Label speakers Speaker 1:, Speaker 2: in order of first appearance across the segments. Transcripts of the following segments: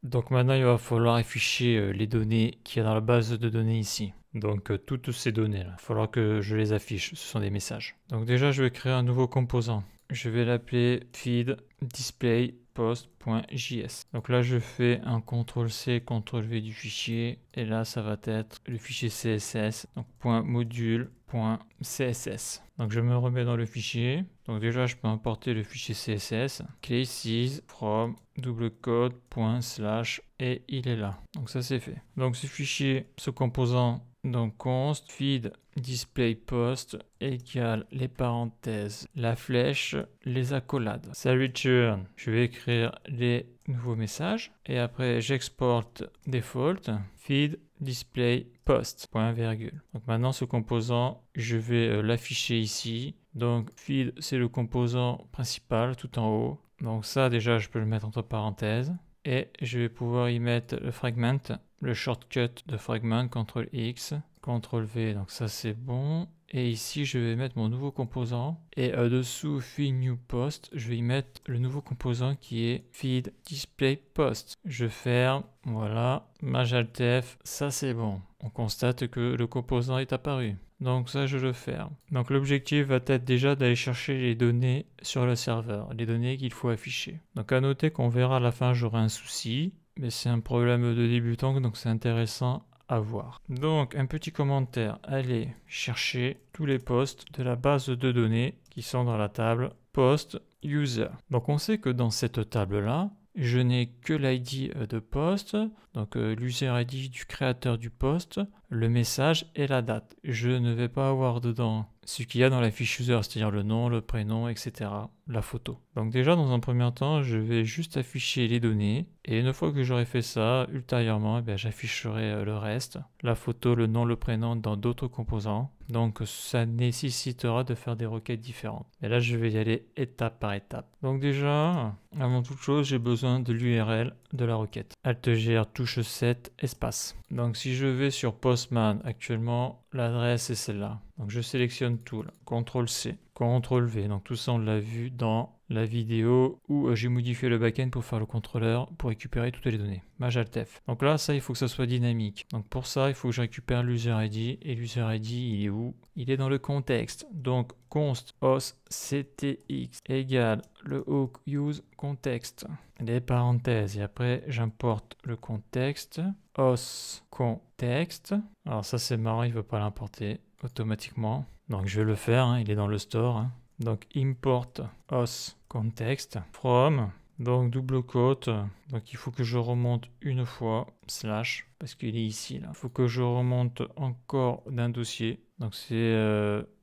Speaker 1: Donc maintenant, il va falloir afficher les données qu'il y a dans la base de données ici. Donc toutes ces données là, il va falloir que je les affiche, ce sont des messages. Donc déjà, je vais créer un nouveau composant. Je vais l'appeler feed display post.js. Donc là, je fais un CTRL-C, CTRL-V du fichier. Et là, ça va être le fichier CSS. Donc .module.css. Donc je me remets dans le fichier. Donc déjà, je peux importer le fichier CSS. Classes from double code et il est là. Donc ça, c'est fait. Donc ce fichier, ce composant, donc const feed display post égale les parenthèses, la flèche, les accolades. Ça return. Je vais écrire les nouveaux messages et après j'exporte default feed display post point virgule. Donc maintenant ce composant, je vais l'afficher ici. Donc feed, c'est le composant principal tout en haut. Donc ça déjà je peux le mettre entre parenthèses et je vais pouvoir y mettre le fragment, le shortcut de fragment, CTRL X, CTRL V, donc ça c'est bon. Et ici je vais mettre mon nouveau composant et dessous feed new post, je vais y mettre le nouveau composant qui est feed display post. Je ferme, voilà, Alt+F, ça c'est bon. On constate que le composant est apparu. Donc ça je le ferme. Donc l'objectif va être déjà d'aller chercher les données sur le serveur, les données qu'il faut afficher. Donc à noter qu'on verra à la fin j'aurai un souci, mais c'est un problème de débutant donc c'est intéressant à voir. Donc un petit commentaire, allez chercher tous les postes de la base de données qui sont dans la table post user. Donc on sait que dans cette table là, je n'ai que l'ID de poste, donc l'user ID du créateur du poste, le message et la date. Je ne vais pas avoir dedans ce qu'il y a dans la fiche user, c'est-à-dire le nom, le prénom, etc., la photo. Donc déjà, dans un premier temps, je vais juste afficher les données. Et une fois que j'aurai fait ça, ultérieurement, j'afficherai le reste, la photo, le nom, le prénom dans d'autres composants. Donc ça nécessitera de faire des requêtes différentes. Et là, je vais y aller étape par étape. Donc déjà, avant toute chose, j'ai besoin de l'URL de la requête. Alt-Gr touche 7, espace. Donc si je vais sur Postman, actuellement, l'adresse est celle-là. Donc je sélectionne tout là. CTRL-C, CTRL-V. Donc tout ça, on l'a vu dans la vidéo où j'ai modifié le backend pour faire le contrôleur pour récupérer toutes les données. Alt+F. Donc là, ça, il faut que ça soit dynamique. Donc pour ça, il faut que je récupère l'user ID. Et l'user ID, il est où? Il est dans le contexte. Donc const os ctx égale le hook use context. Les parenthèses. Et après, j'importe le contexte. Os context. Alors ça, c'est marrant, il ne veut pas l'importer automatiquement. Donc je vais le faire, hein, il est dans le store. Hein. Donc import os context from, donc double quote, donc il faut que je remonte une fois, slash, parce qu'il est ici là. Il faut que je remonte encore d'un dossier, donc c'est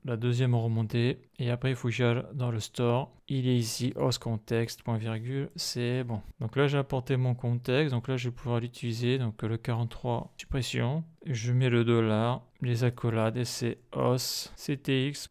Speaker 1: la deuxième remontée, et après il faut que j'aille dans le store, il est ici, os context, point virgule, c'est bon. Donc là j'ai apporté mon contexte, donc là je vais pouvoir l'utiliser, donc le 43, suppression, je mets le $, les accolades, et c'est os ctx.user_id,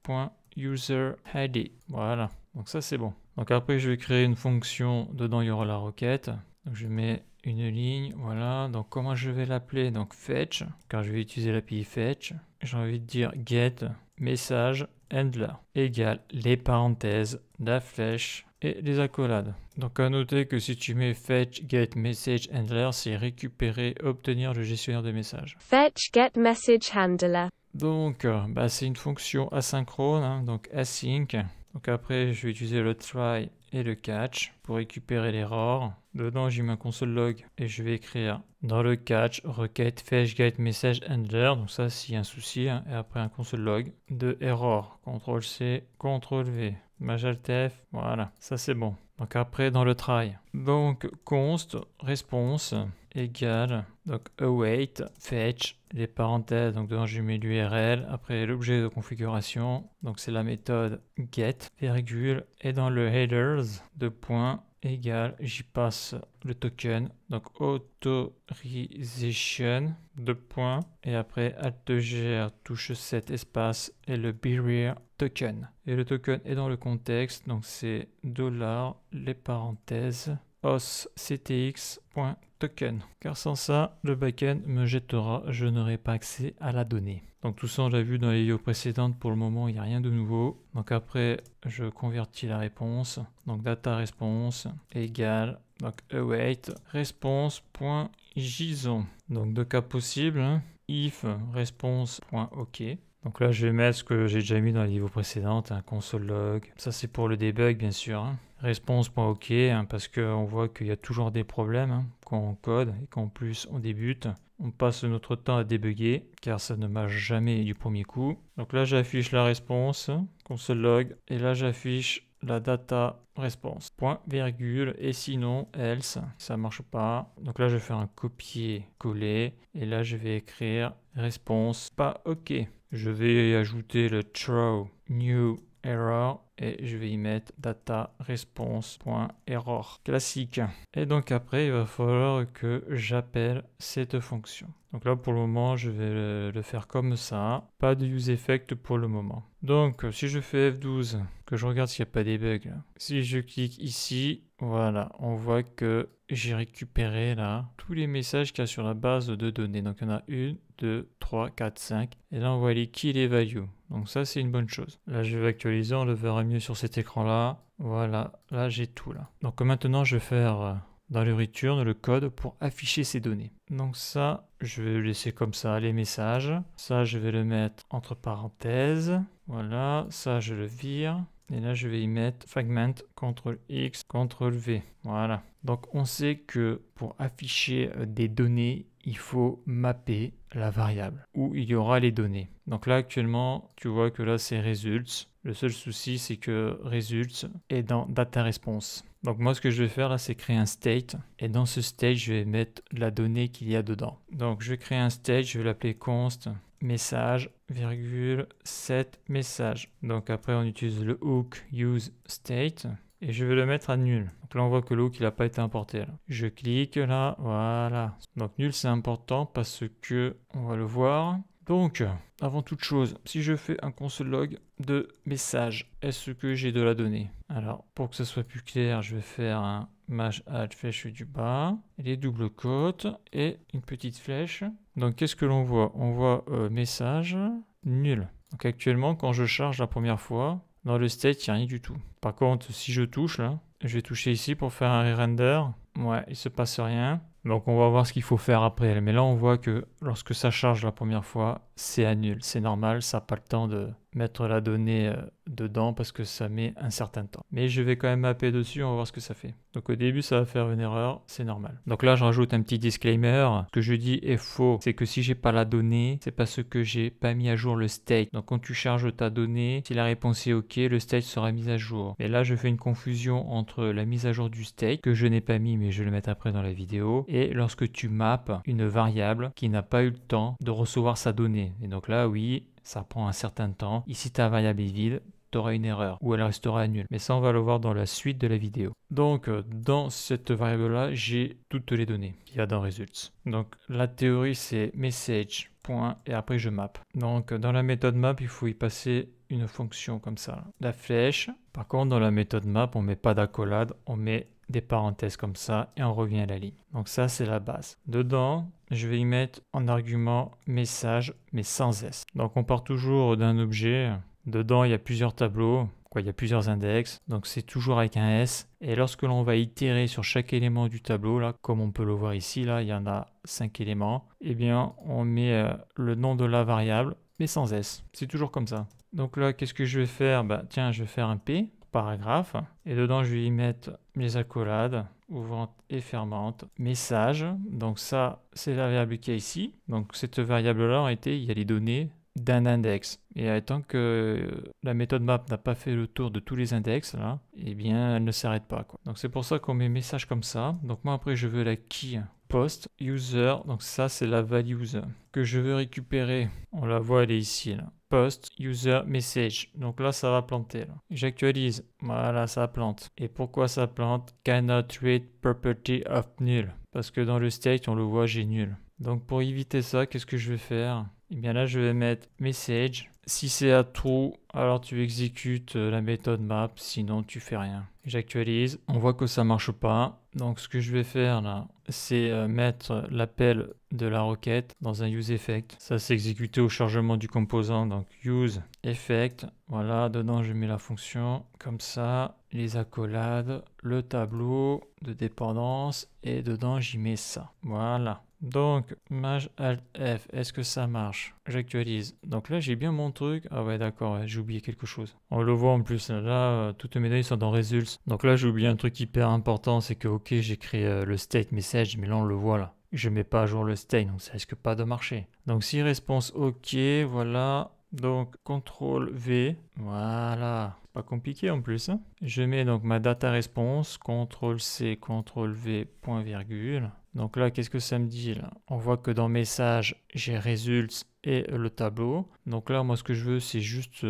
Speaker 1: voilà. Donc ça c'est bon. Donc après je vais créer une fonction, dedans il y aura la requête. Donc je mets une ligne, voilà. Donc comment je vais l'appeler? Donc fetch, car je vais utiliser l'API fetch. J'ai envie de dire get message handler égale les parenthèses, la flèche et les accolades. Donc à noter que si tu mets fetch get message handler, c'est récupérer, obtenir le gestionnaire de messages.
Speaker 2: Fetch get message handler.
Speaker 1: Donc c'est une fonction asynchrone, hein, donc async. Donc après, je vais utiliser le try et le catch pour récupérer l'erreur. Dedans, j'ai ma console log et je vais écrire dans le catch requête fetch get message handler. Donc ça, s'il y a un souci, hein, et après un console log de error. CTRL-C, CTRL-V, Alt+F, voilà, ça c'est bon. Donc après, dans le try. Donc const response égale donc await fetch les parenthèses, donc dedans je mets l'URL, après l'objet de configuration, donc c'est la méthode get virgule, et dans le headers de point égale, j'y passe le token, donc authorization de point, et après Alt+Gr touche 7 espace et le bearer token, et le token est dans le contexte, donc c'est $ les parenthèses os ctx.token, car sans ça, le backend me jettera, je n'aurai pas accès à la donnée. Donc tout ça, on l'a vu dans les vidéos précédentes, pour le moment, il n'y a rien de nouveau. Donc après, je convertis la réponse. Donc data response égale, Donc await response.json. Donc deux cas possibles, hein. If response.ok. Donc là je vais mettre ce que j'ai déjà mis dans les niveaux précédents, un console log. Ça c'est pour le debug bien sûr, hein. Response.ok, hein, parce qu'on voit qu'il y a toujours des problèmes, hein, quand on code et qu'en plus on débute. On passe notre temps à débugger car ça ne marche jamais du premier coup. Donc là j'affiche la réponse, console log, et là j'affiche la data response, point, virgule, et sinon else, ça marche pas. Donc là je vais faire un copier-coller et là je vais écrire response, pas ok. Je vais ajouter le throw new error et je vais y mettre data response.error classique. Et donc après il va falloir que j'appelle cette fonction. Donc là pour le moment je vais le faire comme ça, pas de use effect pour le moment. Donc si je fais F12, que je regarde s'il n'y a pas des bugs là. Si je clique ici, voilà, on voit que j'ai récupéré là tous les messages qu'il y a sur la base de données. Donc il y en a 1, 2, 3, 4, 5. Et là on voit les keys et les values. Donc ça c'est une bonne chose. Là je vais actualiser, on le verra mieux sur cet écran là. Voilà, là j'ai tout là. Donc maintenant je vais faire dans le return le code pour afficher ces données. Donc ça, je vais le laisser comme ça, les messages. Ça, je vais le mettre entre parenthèses. Voilà, ça, je le vire. Et là, je vais y mettre fragment, CTRL-X, CTRL-V. Voilà. Donc, on sait que pour afficher des données, il faut mapper la variable où il y aura les données. Donc là, actuellement, tu vois que là, c'est results. Le seul souci, c'est que results est dans data response. Donc moi, ce que je vais faire là, c'est créer un state. Et dans ce state, je vais mettre la donnée qu'il y a dedans. Donc je vais créer un state, je vais l'appeler const message, virgule, set message. Donc après, on utilise le hook use state. Et je vais le mettre à nul. Donc là, on voit que le hook, il n'a pas été importé. Là. Je clique là, voilà. Donc nul, c'est important parce que, on va le voir. Donc, avant toute chose, si je fais un console log de message, est-ce que j'ai de la donnée? Alors, pour que ce soit plus clair, je vais faire un mash add flèche du bas, les doubles côtes et une petite flèche. Donc, qu'est-ce que l'on voit? On voit message nul. Donc, actuellement, quand je charge la première fois, dans le state, il n'y a rien du tout. Par contre, si je touche là, je vais toucher ici pour faire un re-render. Ouais, il se passe rien. Donc on va voir ce qu'il faut faire après. Mais là on voit que lorsque ça charge la première fois, c'est à nul. C'est normal, ça n'a pas le temps de mettre la donnée dedans parce que ça met un certain temps. Mais je vais quand même mapper dessus, on va voir ce que ça fait. Donc au début ça va faire une erreur, c'est normal. Donc là je rajoute un petit disclaimer. Ce que je dis est faux, c'est que si j'ai pas la donnée, c'est parce que j'ai pas mis à jour le state. Donc quand tu charges ta donnée, si la réponse est OK, le state sera mis à jour. Mais là je fais une confusion entre la mise à jour du state, que je n'ai pas mis mais je vais le mettre après dans la vidéo, et lorsque tu mappes une variable qui n'a pas eu le temps de recevoir sa donnée. Et donc là oui, ça prend un certain temps. Ici ta variable est vide, tu auras une erreur ou elle restera nulle. Mais ça, on va le voir dans la suite de la vidéo. Donc, dans cette variable-là, j'ai toutes les données qu'il y a dans results. Donc, la théorie, c'est message, point, et après, je map. Donc, dans la méthode map, il faut y passer une fonction comme ça. La flèche. Par contre, dans la méthode map, on ne met pas d'accolade, on met des parenthèses comme ça et on revient à la ligne. Donc ça, c'est la base. Dedans, je vais y mettre en argument message, mais sans S. Donc, on part toujours d'un objet. Dedans, il y a plusieurs tableaux, il y a plusieurs index, donc c'est toujours avec un S. Et lorsque l'on va itérer sur chaque élément du tableau, là, comme on peut le voir ici, là, il y en a 5 éléments, eh bien, on met le nom de la variable, mais sans S. C'est toujours comme ça. Donc là, qu'est-ce que je vais faire? Tiens, je vais faire un P, paragraphe, et dedans, je vais y mettre les accolades, ouvrante et fermante, message. Donc ça, c'est la variable qu'il y a ici. Donc cette variable-là, en réalité, il y a les données d'un index. Et tant que la méthode map n'a pas fait le tour de tous les index, là, eh bien, elle ne s'arrête pas, quoi. Donc, c'est pour ça qu'on met message comme ça. Donc, moi, après, je veux la key post user. Donc, ça, c'est la value user que je veux récupérer. On la voit, elle est ici, là. Post user message. Donc là, ça va planter. J'actualise. Voilà, ça plante. Et pourquoi ça plante? Cannot read property of null. Parce que dans le state, on le voit, j'ai nul. Donc, pour éviter ça, qu'est-ce que je vais faire? Et bien là, je vais mettre message Si c'est à true, alors tu exécutes la méthode map, sinon tu fais rien. J'actualise, on voit que ça marche pas. Donc ce que je vais faire là, c'est mettre l'appel de la requête dans un use effect. Ça c'est exécuté au chargement du composant, donc use effect. Voilà, dedans je mets la fonction comme ça, les accolades, le tableau de dépendance et dedans j'y mets ça. Voilà. Donc, Maj Alt F, est-ce que ça marche? J'actualise. Donc là, j'ai bien mon truc. Ah ouais, d'accord, ouais, j'ai oublié quelque chose. On le voit en plus. Là, toutes mes données sont dans Results. Donc là, j'ai oublié un truc hyper important. C'est que, ok, j'ai créé le state message, mais là, on le voit là. Je mets pas à jour le state, donc ça risque pas de marcher. Donc, si réponse OK, voilà. Donc, CTRL V, voilà, pas compliqué en plus. Hein. Je mets donc ma data response, CTRL C, CTRL V, point virgule. Donc là, qu'est-ce que ça me dit là? On voit que dans message, j'ai results et le tableau. Donc là, moi, ce que je veux, c'est juste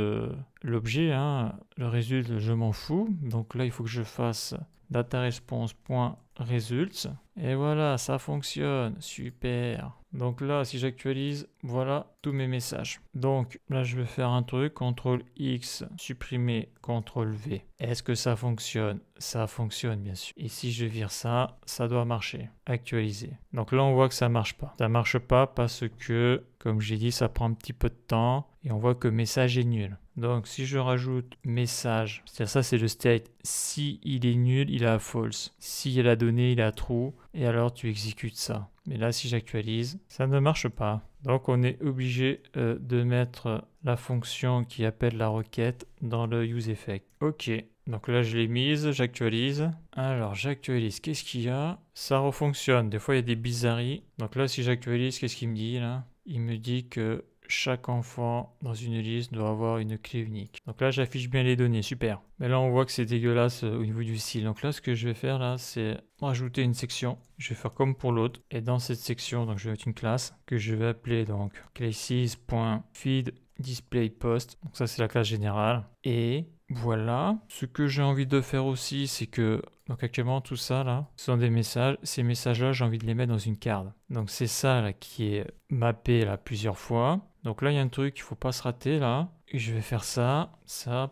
Speaker 1: l'objet. Hein. Le résultat, je m'en fous. Donc là, il faut que je fasse data response.results. Et voilà, ça fonctionne. Super. Donc là, si j'actualise, voilà tous mes messages. Donc là, je vais faire un truc, CTRL X, supprimer, CTRL V. Est-ce que ça fonctionne? Ça fonctionne, bien sûr. Et si je vire ça, ça doit marcher. Actualiser. Donc là, on voit que ça marche pas. Ça marche pas parce que, comme j'ai dit, ça prend un petit peu de temps et on voit que message est nul. Donc si je rajoute message, c'est-à-dire ça c'est le state, si il est nul, il est à false. Si il a la donnée, il est à true, et alors tu exécutes ça. Mais là si j'actualise, ça ne marche pas. Donc on est obligé de mettre la fonction qui appelle la requête dans le useEffect. Ok, donc là je l'ai mise, j'actualise. Alors j'actualise, qu'est-ce qu'il y a? Ça refonctionne, des fois il y a des bizarreries. Donc là si j'actualise, qu'est-ce qu'il me dit là? Il me dit que chaque enfant dans une liste doit avoir une clé unique. Donc là, j'affiche bien les données, super. Mais là, on voit que c'est dégueulasse au niveau du style. Donc là, ce que je vais faire là, c'est rajouter une section. Je vais faire comme pour l'autre. Et dans cette section, donc je vais mettre une classe que je vais appeler donc classes.feedDisplayPost. Donc ça, c'est la classe générale. Et voilà. Ce que j'ai envie de faire aussi, c'est que donc actuellement, tout ça là, ce sont des messages. Ces messages-là, j'ai envie de les mettre dans une carte. Donc c'est ça là qui est mappé là plusieurs fois. Donc là, il y a un truc qu'il ne faut pas se rater là. Et je vais faire ça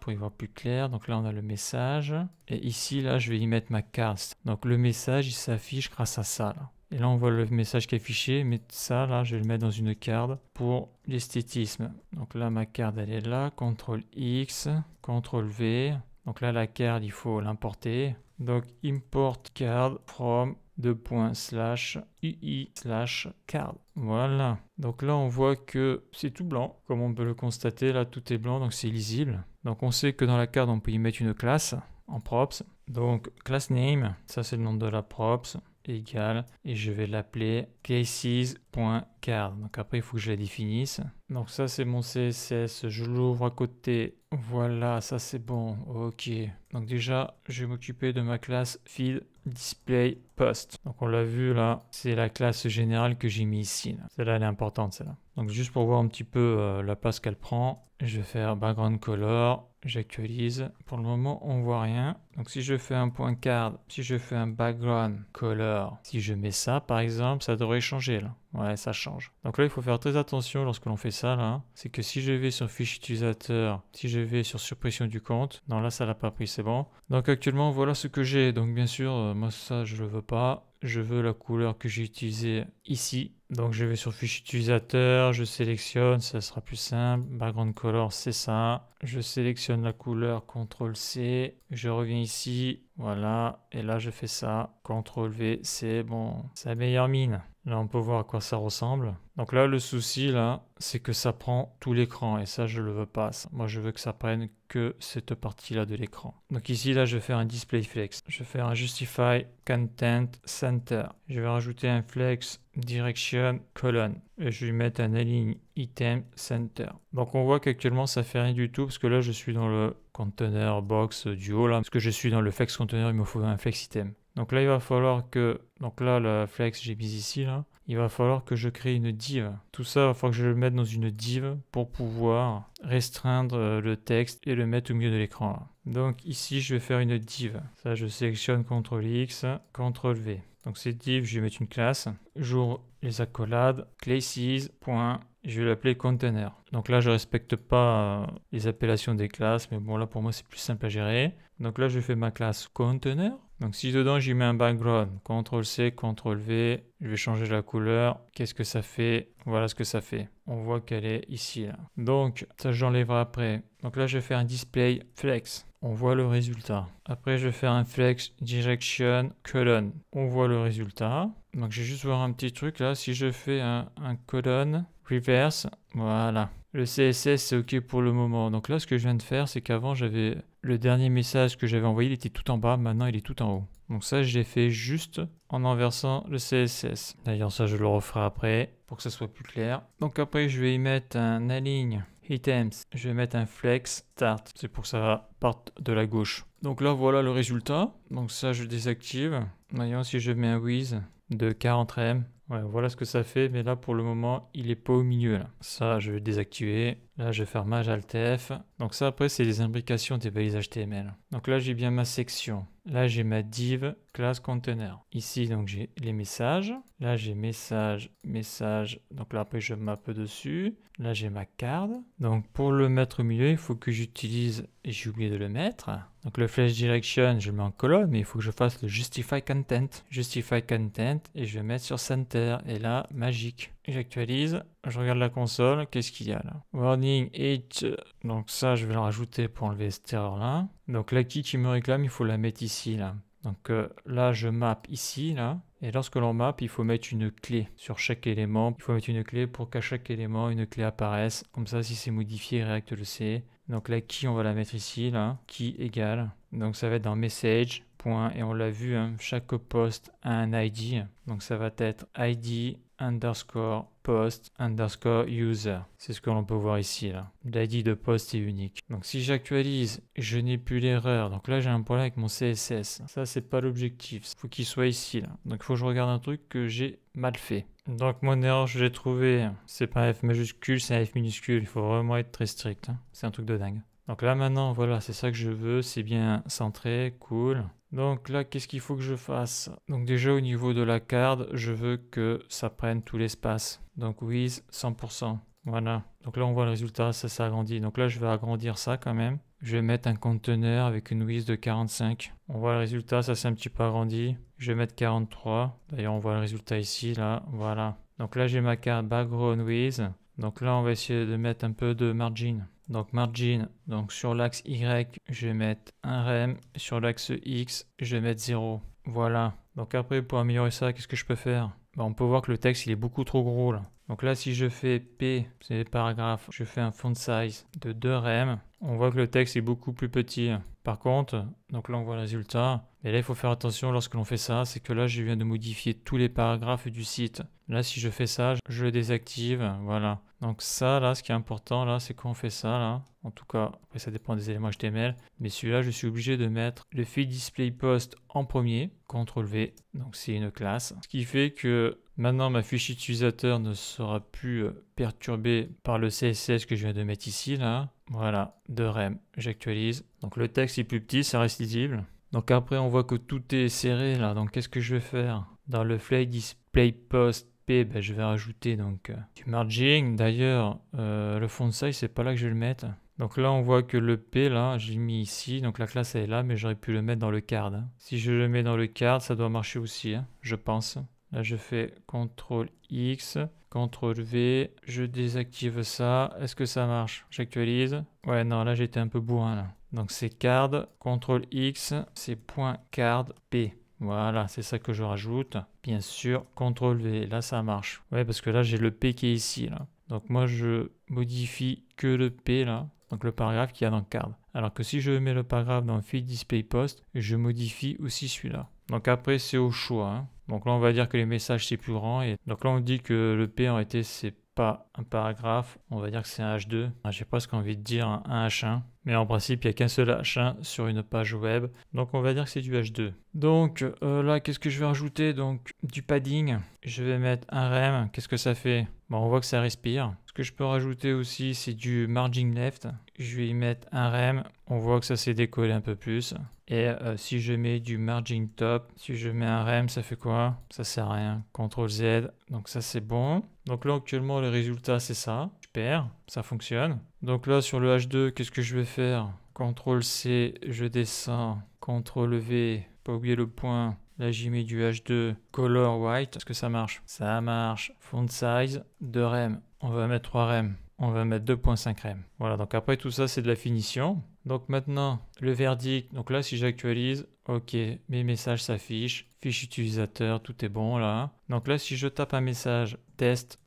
Speaker 1: pour y voir plus clair. Donc là, on a le message. Et ici, là, je vais y mettre ma carte. Donc le message, il s'affiche grâce à ça là. Et là, on voit le message qui est affiché, mais ça, là, je vais le mettre dans une carte pour l'esthétisme. Donc là, ma carte, elle est là. CTRL X, CTRL V. Donc là, la carte, il faut l'importer. Donc import card from /ui/card. Voilà. Donc là, on voit que c'est tout blanc. Comme on peut le constater, là, tout est blanc, donc c'est lisible. Donc on sait que dans la carte, on peut y mettre une classe en props. Donc class name, ça c'est le nom de la props, égale, et je vais l'appeler classes.card. Donc après, il faut que je la définisse. Donc ça, c'est mon CSS. Je l'ouvre à côté. Voilà, ça c'est bon. Ok. Donc déjà, je vais m'occuper de ma classe feedDisplayPost. Donc on l'a vu là, c'est la classe générale que j'ai mis ici. Celle-là, elle est importante, celle-là. Donc juste pour voir un petit peu la place qu'elle prend, je vais faire background color. J'actualise. Pour le moment, on voit rien. Donc si je fais un point card, si je fais un background color, si je mets ça par exemple, ça devrait changer là. Ouais, ça change. Donc là, il faut faire très attention lorsque l'on fait ça là. C'est que si je vais sur fiche utilisateur, si je vais sur suppression du compte, non là, ça l'a pas pris, c'est bon. Donc actuellement, voilà ce que j'ai. Donc bien sûr, moi ça, je le veux pas. Je veux la couleur que j'ai utilisée ici. Donc je vais sur fiche utilisateur, je sélectionne, ça sera plus simple. Background color, c'est ça. Je sélectionne la couleur, CTRL C. Je reviens ici, voilà. Et là, je fais ça, CTRL V, c'est bon. C'est la meilleure mine. Là, on peut voir à quoi ça ressemble. Donc là, le souci, là, c'est que ça prend tout l'écran. Et ça, je le veux pas. Ça. Moi, je veux que ça prenne que cette partie-là de l'écran. Donc ici, là, je vais faire un display flex. Je vais faire un justify content center. Je vais rajouter un flex direction colon. Et je vais mettre un align item center. Donc on voit qu'actuellement, ça fait rien du tout. Parce que là, je suis dans le container box du haut, là. Parce que je suis dans le flex container, il me faut un flex item. Donc là, il va falloir que... Donc là, le flex, j'ai mis ici, là. Il va falloir que je crée une div. Tout ça, il va falloir que je le mette dans une div pour pouvoir restreindre le texte et le mettre au milieu de l'écran, là. Donc ici, je vais faire une div. Ça, je sélectionne CTRL X, CTRL V. Donc cette div, je vais mettre une classe. J'ouvre les accolades, classes.id. je vais l'appeler container. Donc là, je respecte pas les appellations des classes, mais bon, là, pour moi, c'est plus simple à gérer. Donc là, je fais ma classe container. Donc si dedans, j'y mets un background, CTRL-C, CTRL-V, je vais changer la couleur. Qu'est-ce que ça fait? Voilà ce que ça fait. On voit qu'elle est ici, là. Donc, ça, j'enlèverai après. Donc là, je vais faire un display flex. On voit le résultat. Après, je vais faire un flex direction colon. On voit le résultat. Donc, je vais juste voir un petit truc là. Si je fais un colon reverse, voilà. Le CSS, c'est OK pour le moment. Donc là, ce que je viens de faire, c'est qu'avant, j'avais le dernier message que j'avais envoyé, il était tout en bas. Maintenant, il est tout en haut. Donc ça, je l'ai fait juste en inversant le CSS. D'ailleurs, ça, je le referai après pour que ça soit plus clair. Donc après, je vais y mettre un align items. Je vais mettre un flex start. C'est pour que ça parte de la gauche. Donc là, voilà le résultat. Donc ça, je désactive. D'ailleurs, si je mets un with de 40 m, ouais, voilà ce que ça fait, mais là pour le moment il est pas au milieu là. Ça je vais désactiver. Là je vais faire Maj Alt F. Donc ça après c'est les imbrications des balises HTML. Donc là j'ai bien ma section. Là j'ai ma div class container. Ici donc j'ai les messages. Là j'ai message, message. Donc là après je mappe dessus. Là j'ai ma card. Donc pour le mettre au milieu il faut que j'utilise, et j'ai oublié de le mettre. Donc le flash direction je le mets en colonne, mais il faut que je fasse le justify content. Justify content et je vais mettre sur center. Et là magique. J'actualise, je regarde la console, qu'est-ce qu'il y a là? Warning 8, donc ça je vais le rajouter pour enlever cette erreur là. Donc la key qui me réclame, il faut la mettre ici là. Donc là je map ici là. Et lorsque l'on map, il faut mettre une clé sur chaque élément. Il faut mettre une clé pour qu'à chaque élément, une clé apparaisse. Comme ça, si c'est modifié, React le sait. Donc la key, on va la mettre ici là. Key égale. Donc ça va être dans message. Point, et on l'a vu, hein, chaque post a un ID. Donc ça va être ID underscore post underscore user. C'est ce que l'on peut voir ici là. L'ID de post est unique. Donc si j'actualise, je n'ai plus l'erreur. Donc là j'ai un problème avec mon CSS. Ça c'est pas l'objectif. Il faut qu'il soit ici là. Donc il faut que je regarde un truc que j'ai mal fait. Donc mon erreur je l'ai trouvé. C'est pas un F majuscule, c'est un F minuscule. Il faut vraiment être très strict. Hein. C'est un truc de dingue. Donc là maintenant voilà, c'est ça que je veux. C'est bien centré, cool. Donc là, qu'est-ce qu'il faut que je fasse? Donc déjà au niveau de la carte, je veux que ça prenne tout l'espace. Donc with 100%. Voilà. Donc là, on voit le résultat, ça s'agrandit. Donc là, je vais agrandir ça quand même. Je vais mettre un conteneur avec une width de 45. On voit le résultat, ça s'est un petit peu agrandi. Je vais mettre 43. D'ailleurs, on voit le résultat ici, là. Voilà. Donc là, j'ai ma carte background width. Donc là, on va essayer de mettre un peu de margin. Donc margin, donc sur l'axe Y, je vais mettre un rem. Sur l'axe X, je vais mettre 0. Voilà. Donc après, pour améliorer ça, qu'est-ce que je peux faire? On peut voir que le texte, il est beaucoup trop gros là. Donc là, si je fais P, c'est les paragraphes, je fais un font size de 2 rem. On voit que le texte est beaucoup plus petit. Par contre, donc là, on voit le résultat. Mais là, il faut faire attention lorsque l'on fait ça, c'est que là, je viens de modifier tous les paragraphes du site. Là, si je fais ça, je le désactive. Voilà. Donc ça, là, ce qui est important, là, c'est qu'on fait ça, là. En tout cas, après, ça dépend des éléments HTML. Mais celui-là, je suis obligé de mettre le feed display post en premier. CTRL-V. Donc, c'est une classe. Ce qui fait que maintenant, ma fiche utilisateur ne sera plus perturbée par le CSS que je viens de mettre ici, là. Voilà, de rem. J'actualise. Donc, le texte est plus petit, ça reste lisible. Donc, après, on voit que tout est serré, là. Donc, qu'est-ce que je vais faire? Dans le flag display post P, ben, je vais rajouter donc du margin. D'ailleurs, le font size, c'est pas là que je vais le mettre. Donc là, on voit que le P, là, j'ai mis ici. Donc la classe, elle est là, mais j'aurais pu le mettre dans le card. Hein. Si je le mets dans le card, ça doit marcher aussi, hein, je pense. Là, je fais CTRL X, CTRL V, je désactive ça. Est-ce que ça marche? J'actualise. Ouais, non, là, j'étais un peu bourrin, là. Donc c'est card, CTRL X, c'est .card P. Voilà, c'est ça que je rajoute. Bien sûr, CTRL V, là ça marche. Ouais, parce que là j'ai le P qui est ici, là. Donc moi je modifie que le P, là. Donc le paragraphe qu'il y a dans le card. Alors que si je mets le paragraphe dans feed display post, je modifie aussi celui-là. Donc après c'est au choix. Hein. Donc là on va dire que les messages c'est plus grand. Et donc là on dit que le P en réalité c'est pas un paragraphe, on va dire que c'est un H2. J'ai presque envie de dire un H1, mais en principe il n'y a qu'un seul H1 sur une page web, donc on va dire que c'est du H2. Donc là qu'est-ce que je vais rajouter? Donc du padding, je vais mettre un rem, qu'est-ce que ça fait? Bon, on voit que ça respire. Ce que je peux rajouter aussi c'est du margin left, je vais y mettre un rem on voit que ça s'est décollé un peu plus. Et si je mets du margin top, si je mets un rem, ça fait quoi? Ça sert à rien. CTRL Z, donc ça c'est bon. Donc là actuellement le résultat c'est ça. Super, ça fonctionne. Donc là sur le H2, qu'est-ce que je vais faire? CTRL C, je descends. CTRL V, pas oublier le point. Là j'y mets du H2, color white. Est-ce que ça marche? Ça marche. Font size, 2 rem. On va mettre 3 rem. On va mettre 2.5 rem. Voilà, donc après tout ça c'est de la finition. Donc maintenant le verdict, donc là si j'actualise, ok, mes messages s'affichent, fiche utilisateur, tout est bon là. Donc là si je tape un message test,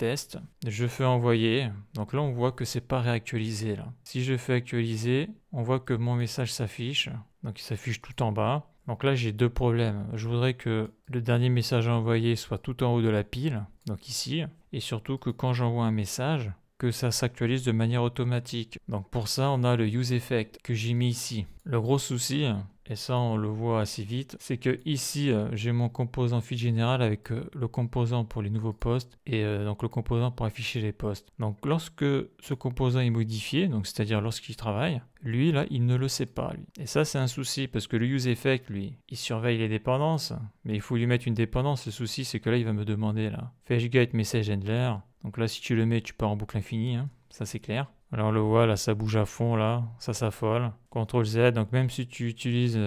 Speaker 1: je fais envoyer, donc là on voit que c'est pas réactualisé là. Si je fais actualiser, on voit que mon message s'affiche, donc il s'affiche tout en bas. Donc là j'ai deux problèmes, je voudrais que le dernier message à envoyer soit tout en haut de la pile, donc ici, et surtout que quand j'envoie un message, que ça s'actualise de manière automatique. Donc pour ça, on a le use effect que j'ai mis ici. Le gros souci, et ça on le voit assez vite, c'est que ici j'ai mon composant feed général avec le composant pour les nouveaux postes et donc le composant pour afficher les postes. Donc lorsque ce composant est modifié, donc c'est-à-dire lorsqu'il travaille, lui là il ne le sait pas lui. Et ça c'est un souci parce que le use effect lui, il surveille les dépendances, mais il faut lui mettre une dépendance. Le souci c'est que là il va me demander là, fetch-get message handler. Donc là si tu le mets tu pars en boucle infinie, hein. Ça c'est clair. Alors on le voit là, ça bouge à fond là, ça s'affole. CTRL Z, donc même si tu utilises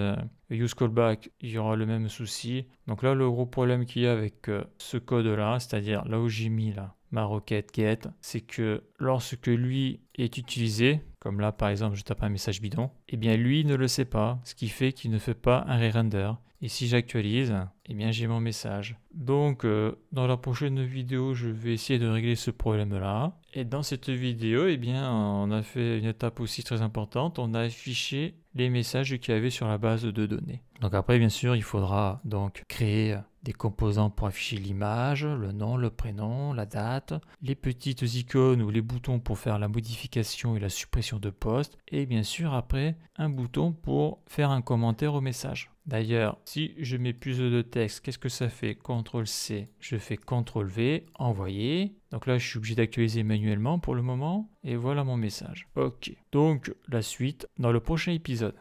Speaker 1: use callback, il y aura le même souci. Donc là le gros problème qu'il y a avec ce code là, c'est-à-dire là où j'ai mis là ma requête get, c'est que lorsque lui est utilisé, comme là par exemple je tape un message bidon, eh bien lui ne le sait pas, ce qui fait qu'il ne fait pas un re-render. Et si j'actualise, eh bien j'ai mon message. Donc dans la prochaine vidéo, je vais essayer de régler ce problème-là. Et dans cette vidéo, eh bien on a fait une étape aussi très importante. On a affiché les messages qu'il y avait sur la base de données. Donc après, bien sûr, il faudra donc créer des composants pour afficher l'image, le nom, le prénom, la date, les petites icônes ou les boutons pour faire la modification et la suppression de posts, et bien sûr après un bouton pour faire un commentaire au message. D'ailleurs, si je mets plus de texte, qu'est-ce que ça fait? CTRL C, je fais CTRL V, envoyer. Donc là, je suis obligé d'actualiser manuellement pour le moment. Et voilà mon message. Ok, donc la suite dans le prochain épisode.